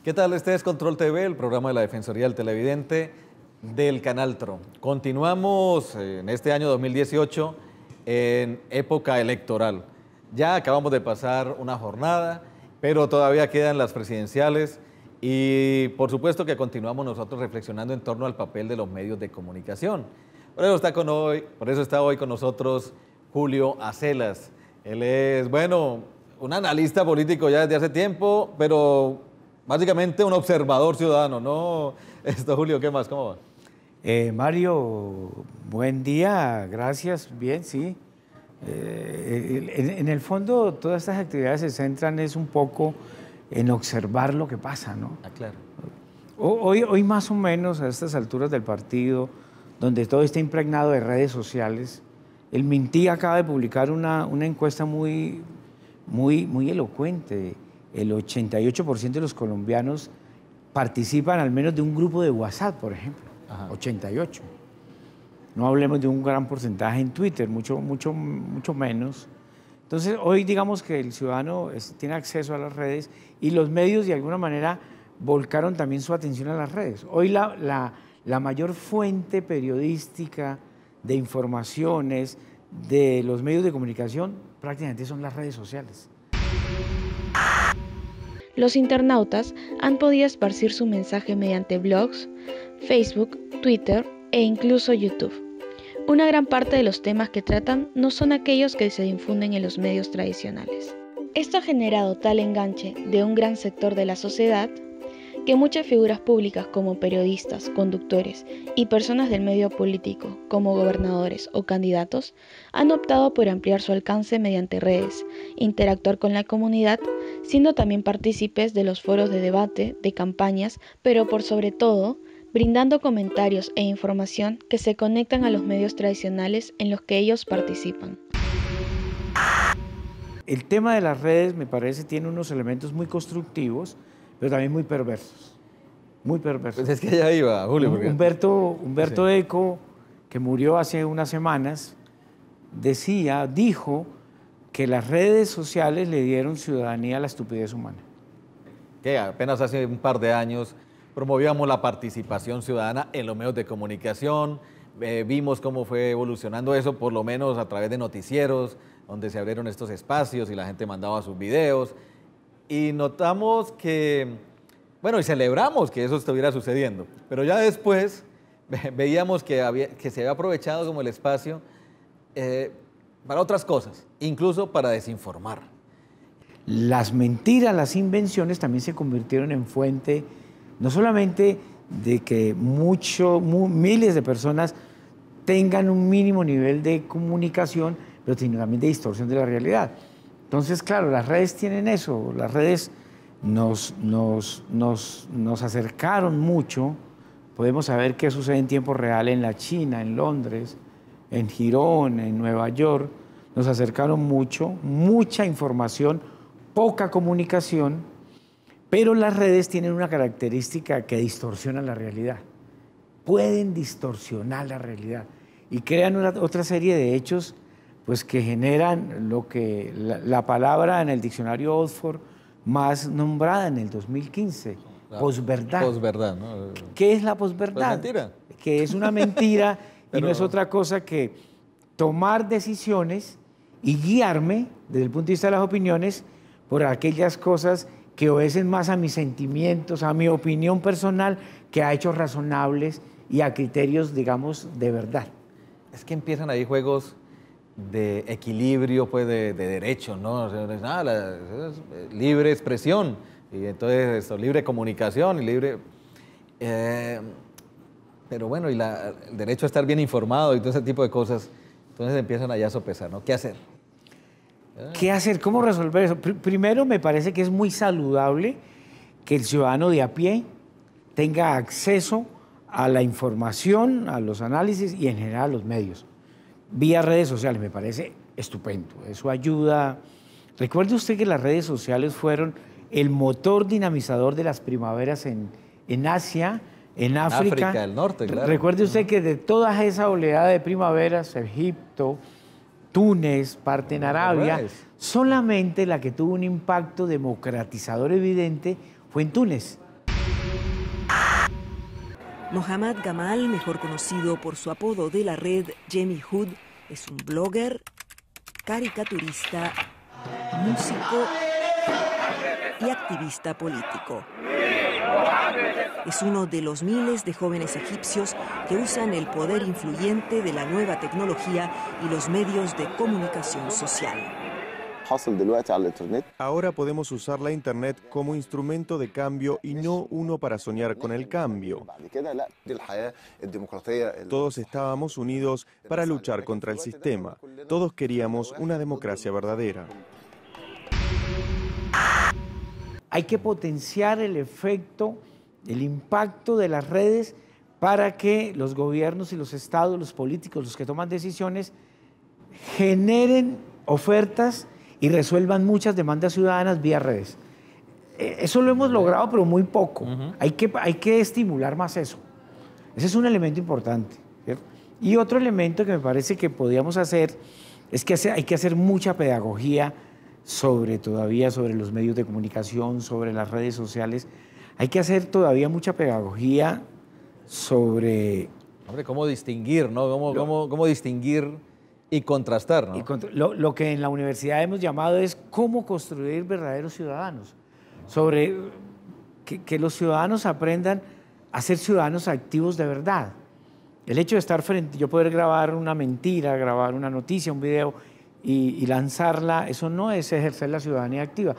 ¿Qué tal? Este es Control TV, el programa de la Defensoría del Televidente del Canal TRO. Continuamos en este año 2018 en época electoral. Ya acabamos de pasar una jornada, pero todavía quedan las presidenciales y por supuesto que continuamos nosotros reflexionando en torno al papel de los medios de comunicación. Por eso está hoy con nosotros Julio Acelas. Él es, bueno, un analista político ya desde hace tiempo, pero básicamente un observador ciudadano, ¿no? Julio, ¿qué más? ¿Cómo va? Mario, buen día, gracias, bien, sí. En el fondo, todas estas actividades se centran es un poco en observar lo que pasa, ¿no? Ah, claro. Hoy más o menos a estas alturas del partido, donde todo está impregnado de redes sociales, el Minty acaba de publicar una encuesta muy elocuente. El 88% de los colombianos participan al menos de un grupo de WhatsApp, por ejemplo. Ajá. 88. No hablemos de un gran porcentaje en Twitter, mucho menos. Entonces, hoy digamos que el ciudadano tiene acceso a las redes y los medios de alguna manera volcaron también su atención a las redes. Hoy la mayor fuente periodística de informaciones de los medios de comunicación prácticamente son las redes sociales. Los internautas han podido esparcir su mensaje mediante blogs, Facebook, Twitter e incluso YouTube. Una gran parte de los temas que tratan no son aquellos que se difunden en los medios tradicionales. Esto ha generado tal enganche de un gran sector de la sociedad que muchas figuras públicas como periodistas, conductores y personas del medio político como gobernadores o candidatos han optado por ampliar su alcance mediante redes, interactuar con la comunidad, siendo también partícipes de los foros de debate, de campañas, pero por sobre todo, brindando comentarios e información que se conectan a los medios tradicionales en los que ellos participan. El tema de las redes, me parece, tiene unos elementos muy constructivos, pero también muy perversos. Muy perversos. Pues es que ya iba, Julio. Humberto sí. Eco, que murió hace unas semanas, dijo que las redes sociales le dieron ciudadanía a la estupidez humana. Que apenas hace un par de años promovíamos la participación ciudadana en los medios de comunicación, vimos cómo fue evolucionando eso, por lo menos a través de noticieros, donde se abrieron estos espacios y la gente mandaba sus videos, y notamos que, bueno, y celebramos que eso estuviera sucediendo, pero ya después veíamos que se había aprovechado como el espacio para otras cosas, incluso para desinformar. Las mentiras, las invenciones también se convirtieron en fuente, no solamente de que miles de personas tengan un mínimo nivel de comunicación, pero también de distorsión de la realidad. Entonces, claro, las redes tienen eso, las redes nos acercaron mucho, podemos saber qué sucede en tiempo real en la China, en Londres, en Girón, en Nueva York, nos acercaron mucho, mucha información, poca comunicación, pero las redes tienen una característica que distorsiona la realidad. Pueden distorsionar la realidad y crean otra serie de hechos pues, que generan lo que la palabra en el diccionario Oxford más nombrada en el 2015, posverdad. Posverdad, ¿no? ¿Qué es la posverdad? Pues mentira. Que es una mentira y no es otra cosa que tomar decisiones y guiarme desde el punto de vista de las opiniones por aquellas cosas que obedecen más a mis sentimientos, a mi opinión personal, que a hechos razonables y a criterios, digamos, de verdad. Es que empiezan ahí juegos de equilibrio, pues, de derecho, ¿no? O sea, es libre expresión, y entonces esto, libre comunicación y libre... pero bueno, y el derecho a estar bien informado y todo ese tipo de cosas, entonces empiezan allá a sopesar, ¿no? ¿Qué hacer? ¿Qué hacer? ¿Cómo resolver eso? Primero, me parece que es muy saludable que el ciudadano de a pie tenga acceso a la información, a los análisis y en general a los medios. Vía redes sociales, me parece estupendo. Eso ayuda. Recuerde usted que las redes sociales fueron el motor dinamizador de las primaveras en Asia, en África. África del Norte, claro. Recuerde usted que de toda esa oleada de primaveras, Egipto, Túnez, parte en Arabia, solamente la que tuvo un impacto democratizador evidente fue en Túnez. Mohammad Gamal, mejor conocido por su apodo de la red Jemmy Hood, es un blogger, caricaturista, músico y activista político. Es uno de los miles de jóvenes egipcios que usan el poder influyente de la nueva tecnología y los medios de comunicación social. Ahora podemos usar la Internet como instrumento de cambio y no uno para soñar con el cambio. Todos estábamos unidos para luchar contra el sistema. Todos queríamos una democracia verdadera. Hay que potenciar el efecto, el impacto de las redes para que los gobiernos y los estados, los políticos, los que toman decisiones, generen ofertas y resuelvan muchas demandas ciudadanas vía redes. Eso lo hemos logrado, pero muy poco. Hay que estimular más eso. Ese es un elemento importante, ¿cierto? Y otro elemento que me parece que podríamos hacer es que hay que hacer mucha pedagogía sobre los medios de comunicación, sobre las redes sociales. Hay que hacer todavía mucha pedagogía sobre... Hombre, ¿cómo distinguir, no? ¿Cómo distinguir y contrastar, ¿no? Lo que en la universidad hemos llamado es cómo construir verdaderos ciudadanos. Sobre que los ciudadanos aprendan a ser ciudadanos activos de verdad. El hecho de estar yo poder grabar una mentira, grabar una noticia, un video y lanzarla, eso no es ejercer la ciudadanía activa.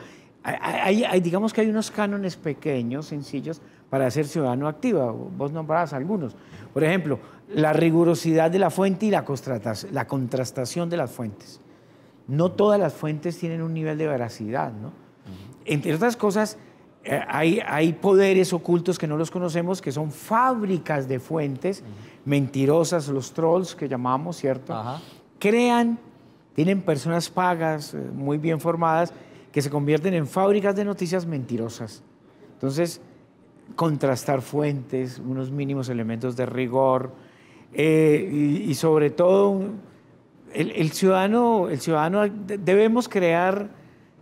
Digamos que hay unos cánones pequeños, sencillos, para ser ciudadano activo. Vos nombrabas algunos. Por ejemplo, la rigurosidad de la fuente y la contrastación de las fuentes. No todas las fuentes tienen un nivel de veracidad, ¿no? Entre otras cosas, hay poderes ocultos que no los conocemos, que son fábricas de fuentes mentirosas, los trolls que llamamos, ¿cierto? Tienen personas pagas, muy bien formadas, que se convierten en fábricas de noticias mentirosas. Entonces, contrastar fuentes, unos mínimos elementos de rigor, y sobre todo, el ciudadano debemos crear,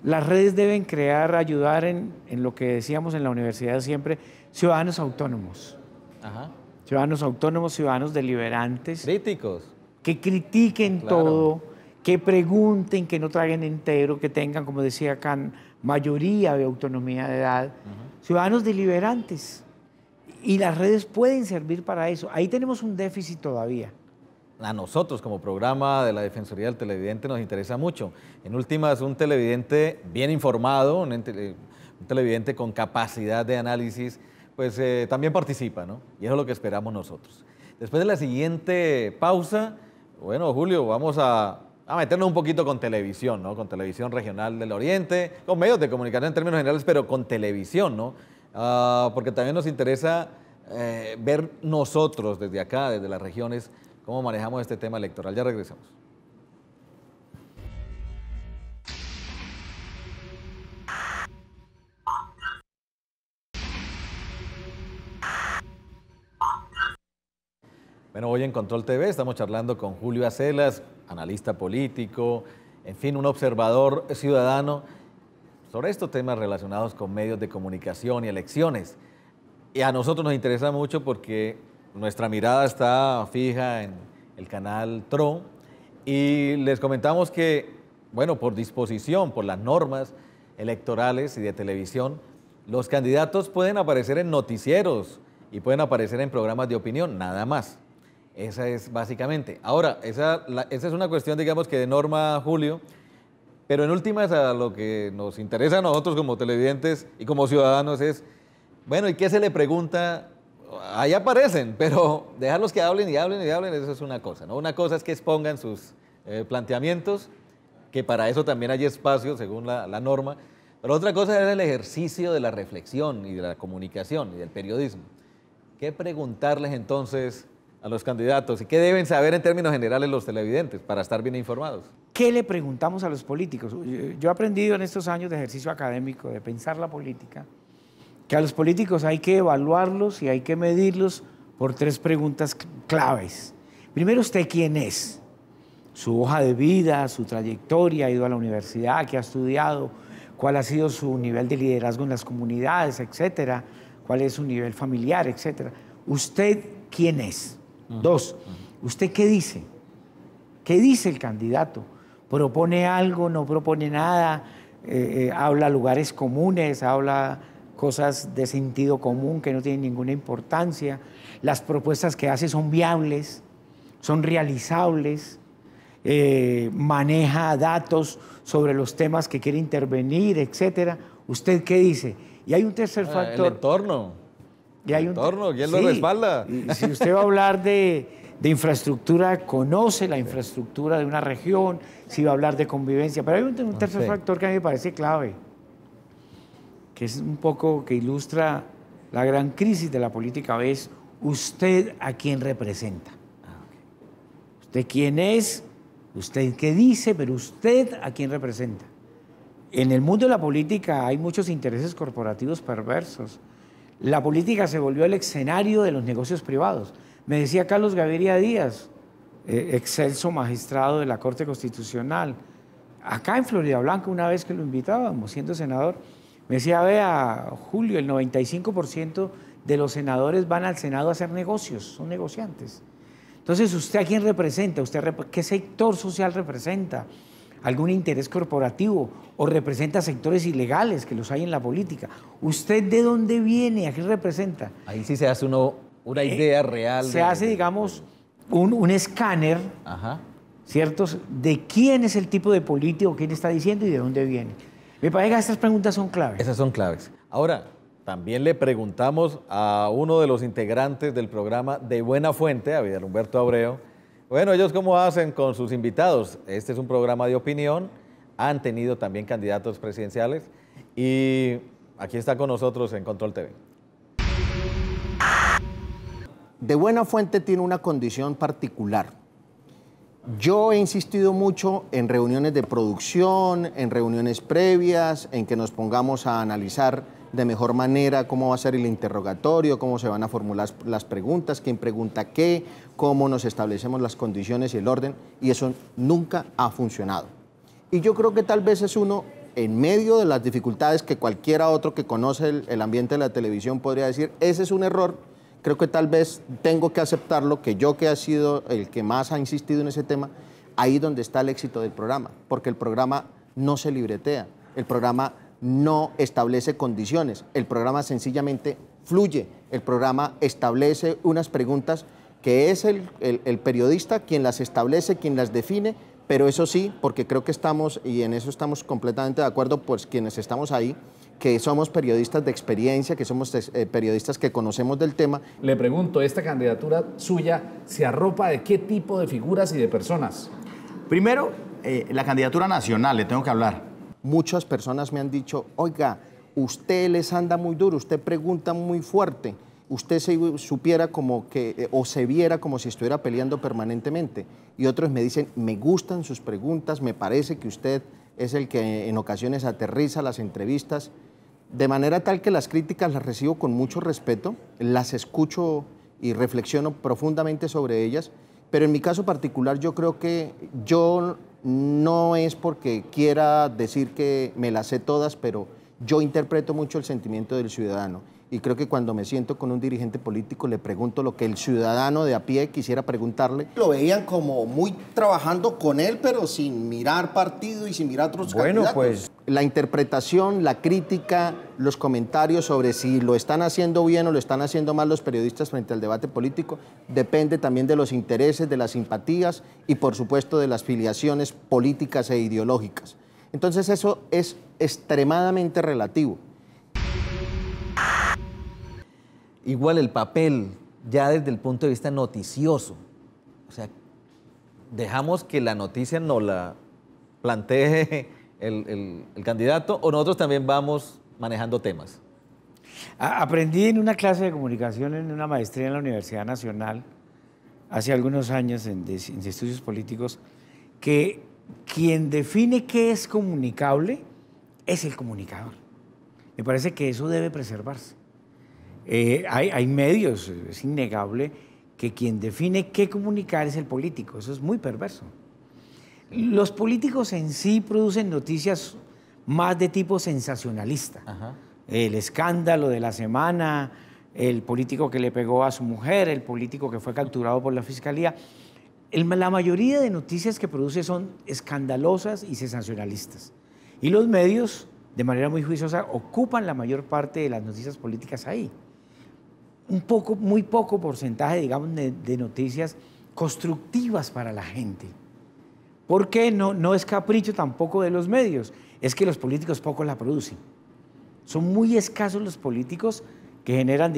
las redes deben ayudar en lo que decíamos en la universidad siempre, ciudadanos autónomos. Ciudadanos autónomos, ciudadanos deliberantes. Críticos. Que critiquen todo, que pregunten, que no traguen entero, que tengan, como decía Kant, mayoría de autonomía de edad. Ciudadanos deliberantes. Y las redes pueden servir para eso. Ahí tenemos un déficit todavía. A nosotros, como programa de la Defensoría del Televidente, nos interesa mucho. En últimas, un televidente bien informado, un televidente con capacidad de análisis, pues también participa, ¿no? Y eso es lo que esperamos nosotros. Después de la siguiente pausa, bueno, Julio, vamos a meternos un poquito con televisión, ¿no? Con televisión regional del Oriente, con medios de comunicación en términos generales, pero con televisión, ¿no? Porque también nos interesa ver nosotros desde acá, desde las regiones, cómo manejamos este tema electoral. Ya regresamos. Bueno, hoy en Control TV estamos charlando con Julio Acelas, analista político, en fin, un observador ciudadano sobre estos temas relacionados con medios de comunicación y elecciones. Y a nosotros nos interesa mucho porque nuestra mirada está fija en el canal TRO y les comentamos que, bueno, por disposición, por las normas electorales y de televisión, los candidatos pueden aparecer en noticieros y pueden aparecer en programas de opinión, nada más. Esa es básicamente. Ahora, esa es una cuestión, digamos, que de norma, Julio, pero en últimas a lo que nos interesa a nosotros como televidentes y como ciudadanos es, bueno, ¿y qué se le pregunta? Ahí aparecen, pero dejarlos que hablen y hablen y hablen, eso es una cosa, ¿no? Una cosa es que expongan sus planteamientos, que para eso también hay espacio según la norma, pero otra cosa es el ejercicio de la reflexión y de la comunicación y del periodismo. ¿Qué preguntarles entonces a los candidatos y qué deben saber en términos generales los televidentes para estar bien informados? ¿Qué le preguntamos a los políticos? Yo he aprendido en estos años de ejercicio académico, de pensar la política, que a los políticos hay que evaluarlos y hay que medirlos por 3 preguntas claves. Primero, ¿usted quién es? Su hoja de vida, su trayectoria, ha ido a la universidad, qué ha estudiado, cuál ha sido su nivel de liderazgo en las comunidades, etcétera, cuál es su nivel familiar, etcétera. ¿usted quién es? 2, ¿usted qué dice? ¿Qué dice el candidato? ¿Propone algo, no propone nada? ¿Habla lugares comunes, habla cosas de sentido común que no tienen ninguna importancia? ¿Las propuestas que hace son viables, son realizables? ¿Maneja datos sobre los temas que quiere intervenir, etcétera? ¿Usted qué dice? Y hay un tercer factor. El entorno. Y hay el entorno, ¿quién lo respalda? Y si usted va a hablar de infraestructura, conoce la infraestructura de una región, si va a hablar de convivencia. Pero hay un tercer factor que a mí me parece clave, que es un poco que ilustra la gran crisis de la política, es usted a quién representa. Usted quién es, usted qué dice, pero usted a quién representa. En el mundo de la política hay muchos intereses corporativos perversos. La política se volvió el escenario de los negocios privados. Me decía Carlos Gaviria Díaz, excelso magistrado de la Corte Constitucional, acá en Florida Blanca, una vez que lo invitábamos, siendo senador, me decía, vea, Julio, el 95% de los senadores van al Senado a hacer negocios, son negociantes. Entonces, ¿usted a quién representa? ¿Qué sector social representa? ¿Algún interés corporativo? ¿O representa sectores ilegales que los hay en la política? ¿Usted de dónde viene? ¿A quién representa? Ahí sí se hace una idea real. Se hace, digamos, un escáner, ¿cierto? De quién es el tipo de político, quién está diciendo y de dónde viene. Me parece que estas preguntas son claves. Esas son claves. Ahora, también le preguntamos a uno de los integrantes del programa De Buena Fuente, a Vidal Humberto Abreu, bueno, ellos cómo hacen con sus invitados. Este es un programa de opinión, han tenido también candidatos presidenciales y aquí está con nosotros en Control TV. De Buena Fuente tiene una condición particular. Yo he insistido mucho en reuniones de producción, en reuniones previas, en que nos pongamos a analizar de mejor manera cómo va a ser el interrogatorio, cómo se van a formular las preguntas, quién pregunta qué, cómo nos establecemos las condiciones y el orden, y eso nunca ha funcionado. Y yo creo que tal vez es uno, en medio de las dificultades que cualquiera otro que conoce el ambiente de la televisión podría decir, ese es un error. Creo que tal vez tengo que aceptarlo, que yo que he sido el que más ha insistido en ese tema, ahí donde está el éxito del programa, porque el programa no se libretea, el programa no establece condiciones, el programa sencillamente fluye, el programa establece unas preguntas que es el periodista quien las establece, quien las define, pero eso sí, porque creo que estamos, y en eso estamos completamente de acuerdo, pues quienes estamos ahí, que somos periodistas de experiencia, que somos periodistas que conocemos del tema. Le pregunto, ¿esta candidatura suya se arropa de qué tipo de figuras y de personas? Primero, la candidatura nacional, le tengo que hablar. Muchas personas me han dicho, oiga, usted les anda muy duro, usted pregunta muy fuerte, usted se supiera como que, o se viera como si estuviera peleando permanentemente. Y otros me dicen, me gustan sus preguntas, me parece que usted es el que en ocasiones aterriza las entrevistas, de manera tal que las críticas las recibo con mucho respeto, las escucho y reflexiono profundamente sobre ellas, pero en mi caso particular yo creo que yo no es porque quiera decir que me las sé todas, pero yo interpreto mucho el sentimiento del ciudadano. Y creo que cuando me siento con un dirigente político le pregunto lo que el ciudadano de a pie quisiera preguntarle. Lo veían como muy trabajando con él, pero sin mirar partido y sin mirar otros candidatos. Pues la interpretación, la crítica, los comentarios sobre si lo están haciendo bien o lo están haciendo mal los periodistas frente al debate político, depende también de los intereses, de las simpatías y por supuesto de las filiaciones políticas e ideológicas. Entonces eso es extremadamente relativo. Igual el papel, ya desde el punto de vista noticioso, o sea, dejamos que la noticia nos la plantee el candidato o nosotros también vamos manejando temas. Aprendí en una clase de comunicación, en una maestría en la Universidad Nacional, hace algunos años en estudios políticos, que quien define qué es comunicable es el comunicador. Me parece que eso debe preservarse. Hay medios, es innegable que quien define qué comunicar es el político, eso es muy perverso. Los políticos en sí producen noticias más de tipo sensacionalista. El escándalo de la semana, el político que le pegó a su mujer, el político que fue capturado por la fiscalía. La mayoría de noticias que produce son escandalosas y sensacionalistas. Y los medios, de manera muy juiciosa, ocupan la mayor parte de las noticias políticas ahí. Muy poco porcentaje, digamos, de noticias constructivas para la gente. Porque no es capricho tampoco de los medios, es que los políticos poco la producen. Son muy escasos los políticos que generan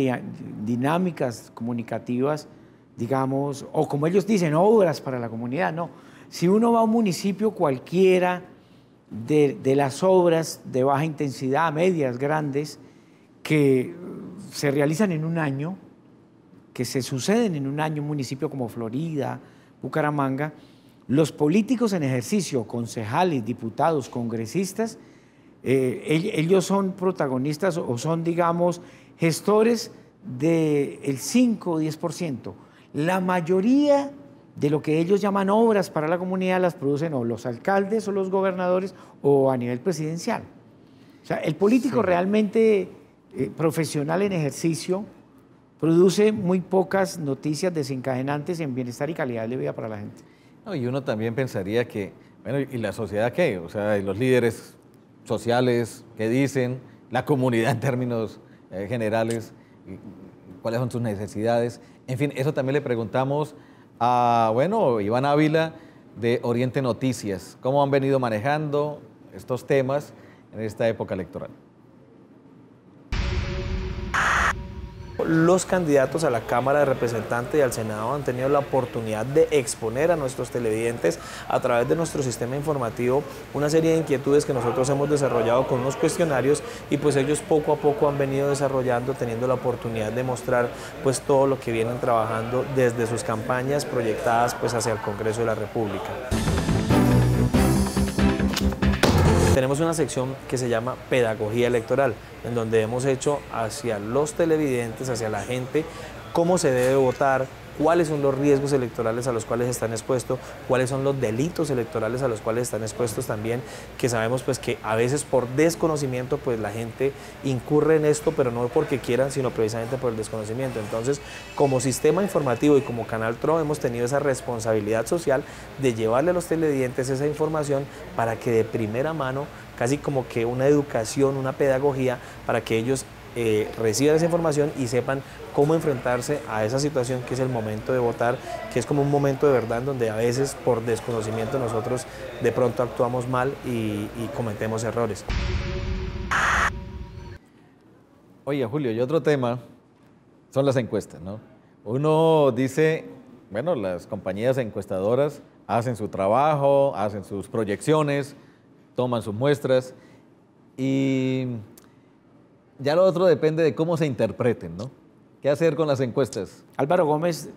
dinámicas comunicativas, digamos, o como ellos dicen, obras para la comunidad. No, si uno va a un municipio cualquiera, de las obras de baja intensidad, medias, grandes, que se realizan en un año, que se suceden en un año, un municipio como Florida, Bucaramanga, los políticos en ejercicio, concejales, diputados, congresistas, ellos son protagonistas o son, digamos, gestores del 5 o 10%. La mayoría de lo que ellos llaman obras para la comunidad las producen o los alcaldes o los gobernadores o a nivel presidencial. O sea, el político realmente profesional en ejercicio produce muy pocas noticias desencadenantes en bienestar y calidad de vida para la gente. No, y uno también pensaría que, bueno, ¿y la sociedad qué? O sea, ¿y los líderes sociales qué dicen? La comunidad en términos generales, ¿cuáles son sus necesidades? En fin, eso también le preguntamos a, bueno, Iván Ávila de Oriente Noticias. ¿Cómo han venido manejando estos temas en esta época electoral? Los candidatos a la Cámara de Representantes y al Senado han tenido la oportunidad de exponer a nuestros televidentes a través de nuestro sistema informativo una serie de inquietudes que nosotros hemos desarrollado con unos cuestionarios y pues ellos poco a poco han venido desarrollando, teniendo la oportunidad de mostrar pues todo lo que vienen trabajando desde sus campañas proyectadas pues hacia el Congreso de la República. Tenemos una sección que se llama Pedagogía Electoral, en donde hemos hecho hacia los televidentes, hacia la gente, cómo se debe votar, cuáles son los riesgos electorales a los cuales están expuestos, cuáles son los delitos electorales a los cuales están expuestos también, que sabemos pues que a veces por desconocimiento pues la gente incurre en esto, pero no porque quieran, sino precisamente por el desconocimiento. Entonces, como sistema informativo y como Canal TRO hemos tenido esa responsabilidad social de llevarle a los televidentes esa información para que de primera mano, casi como que una educación, una pedagogía, para que ellos reciban esa información y sepan cómo enfrentarse a esa situación que es el momento de votar, que es como un momento de verdad en donde a veces por desconocimiento nosotros de pronto actuamos mal y cometemos errores. Oye, Julio, y otro tema son las encuestas, ¿no? Uno dice, bueno, las compañías encuestadoras hacen su trabajo, hacen sus proyecciones, toman sus muestras y ya lo otro depende de cómo se interpreten, ¿no? ¿Qué hacer con las encuestas? Álvaro Gómez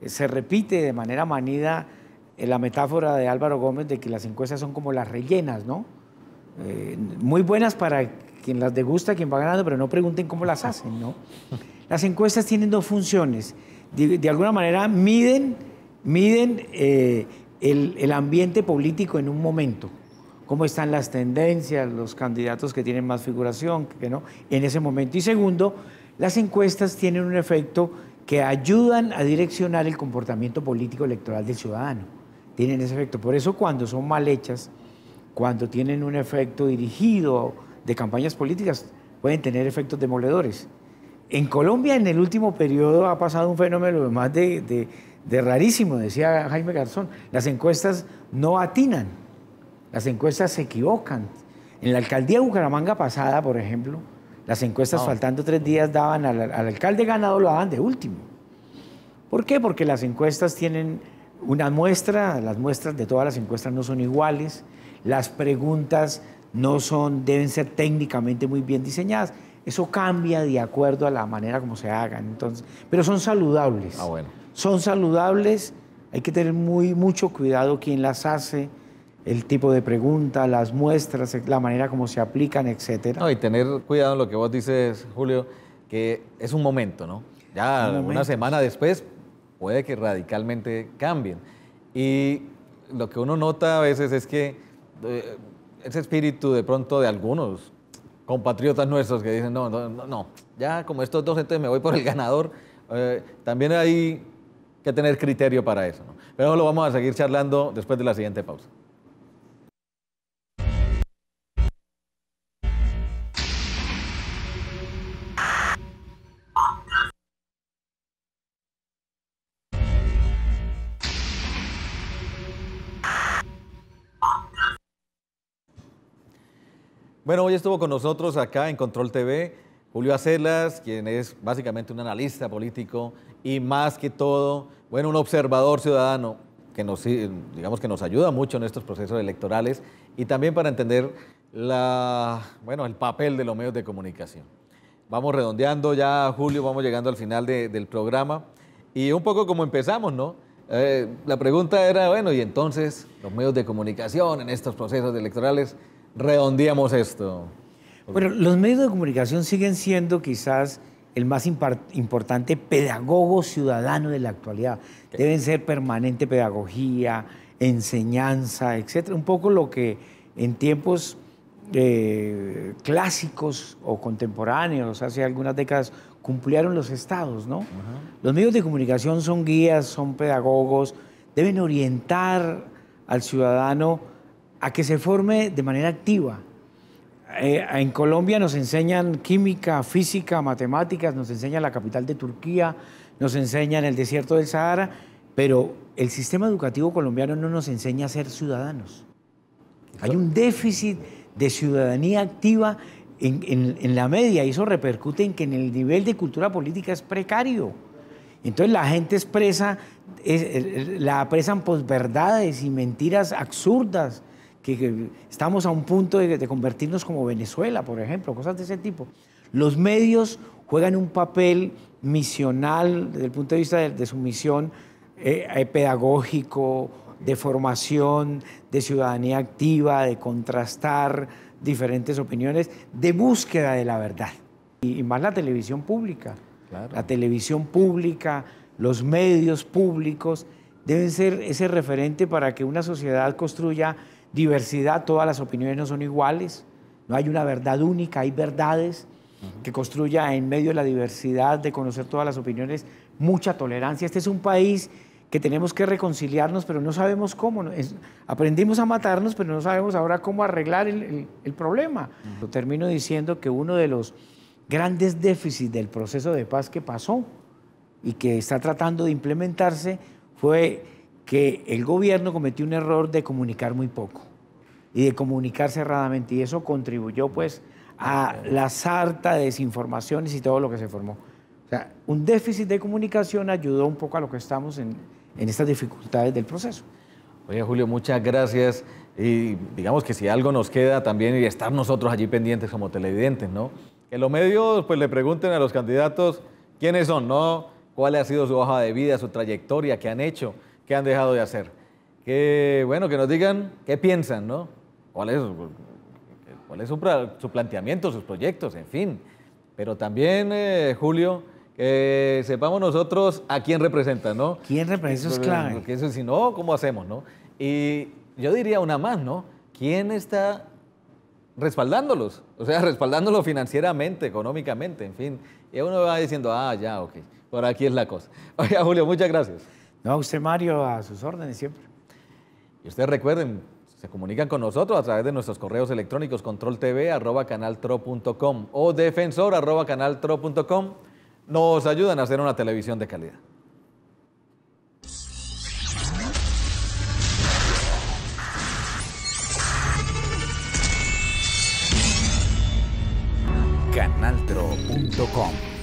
se repite de manera manida la metáfora de Álvaro Gómez de que las encuestas son como las rellenas, ¿no? Muy buenas para quien las degusta, quien va ganando, pero no pregunten cómo las hacen, ¿no? Las encuestas tienen dos funciones. De alguna manera miden el ambiente político en un momento. Cómo están las tendencias, los candidatos que tienen más figuración, que no, en ese momento. Y segundo, las encuestas tienen un efecto que ayudan a direccionar el comportamiento político electoral del ciudadano. Tienen ese efecto. Por eso cuando son mal hechas, cuando tienen un efecto dirigido de campañas políticas, pueden tener efectos demoledores. En Colombia, en el último periodo, ha pasado un fenómeno más de rarísimo, decía Jaime Garzón. Las encuestas no atinan. Las encuestas se equivocan. En la alcaldía de Bucaramanga pasada, por ejemplo, las encuestas faltando 3 días daban al alcalde ganado, lo daban de último. ¿Por qué? Porque las encuestas tienen una muestra, las muestras de todas las encuestas no son iguales, las preguntas deben ser técnicamente muy bien diseñadas. Eso cambia de acuerdo a la manera como se hagan. Entonces, pero son saludables. Ah, bueno. Son saludables, hay que tener mucho cuidado quién las hace, el tipo de pregunta, las muestras, la manera como se aplican, etc. No, y tener cuidado en lo que vos dices, Julio, que es un momento, ¿no? Ya una semana después puede que radicalmente cambien. Y lo que uno nota a veces es que ese espíritu de pronto de algunos compatriotas nuestros que dicen, no, ya como estos dos, entonces me voy por el ganador. También hay que tener criterio para eso, ¿no? Pero lo vamos a seguir charlando después de la siguiente pausa. Bueno, hoy estuvo con nosotros acá en Control TV Julio Acelas, quien es básicamente un analista político y más que todo, bueno, un observador ciudadano que nos ayuda mucho en estos procesos electorales y también para entender el papel de los medios de comunicación. Vamos redondeando ya, Julio, vamos llegando al final del programa y un poco como empezamos, ¿no? La pregunta era, bueno, y entonces los medios de comunicación en estos procesos electorales, redondeamos esto. Bueno, los medios de comunicación siguen siendo quizás el más importante pedagogo ciudadano de la actualidad. Deben ser permanente pedagogía, enseñanza, etcétera. Un poco lo que en tiempos clásicos o contemporáneos, hace algunas décadas, cumplieron los estados, ¿no? Los medios de comunicación son guías, son pedagogos, deben orientar al ciudadano a que se forme de manera activa. En Colombia nos enseñan química, física, matemáticas, nos enseñan la capital de Turquía, nos enseñan el desierto del Sahara, pero el sistema educativo colombiano no nos enseña a ser ciudadanos. Hay un déficit de ciudadanía activa en la media y eso repercute en que en el nivel de cultura política es precario. Entonces la gente la apresan posverdades y mentiras absurdas, que estamos a un punto de convertirnos como Venezuela, por ejemplo, cosas de ese tipo. Los medios juegan un papel misional desde el punto de vista de su misión pedagógico, de formación, de ciudadanía activa, de contrastar diferentes opiniones, de búsqueda de la verdad. Y más la televisión pública. Claro. La televisión pública, los medios públicos deben ser ese referente para que una sociedad construya diversidad. Todas las opiniones no son iguales, no hay una verdad única, hay verdades que construya en medio de la diversidad, de conocer todas las opiniones, mucha tolerancia. Este es un país que tenemos que reconciliarnos, pero no sabemos cómo. Aprendimos a matarnos, pero no sabemos ahora cómo arreglar el problema. Lo termino diciendo que uno de los grandes déficits del proceso de paz que pasó y que está tratando de implementarse fue que el gobierno cometió un error de comunicar muy poco y de comunicar cerradamente, y eso contribuyó pues a la sarta de desinformaciones y todo lo que se formó. O sea, un déficit de comunicación ayudó un poco a lo que estamos en estas dificultades del proceso. Oye, Julio, muchas gracias. Y digamos que si algo nos queda también y estar nosotros allí pendientes como televidentes, ¿no? Que los medios pues le pregunten a los candidatos quiénes son, ¿no? Cuál ha sido su hoja de vida, su trayectoria, qué han hecho, qué han dejado de hacer. Que nos digan qué piensan, ¿no? ¿Cuál es su planteamiento, sus proyectos, en fin? Pero también, Julio, que sepamos nosotros a quién representan, ¿no? ¿Quién representa? Eso es clave. Porque eso, si no, ¿cómo hacemos, no? Y yo diría una más, ¿no? ¿Quién está respaldándolos? O sea, respaldándolos financieramente, económicamente, en fin. Y uno va diciendo, ya, ok, por aquí es la cosa. Oiga, Julio, muchas gracias. No, usted, Mario, a sus órdenes siempre. Y ustedes recuerden, se comunican con nosotros a través de nuestros correos electrónicos controltv@canaltro.com o defensor@canaltro.com. Nos ayudan a hacer una televisión de calidad. Canaltro.com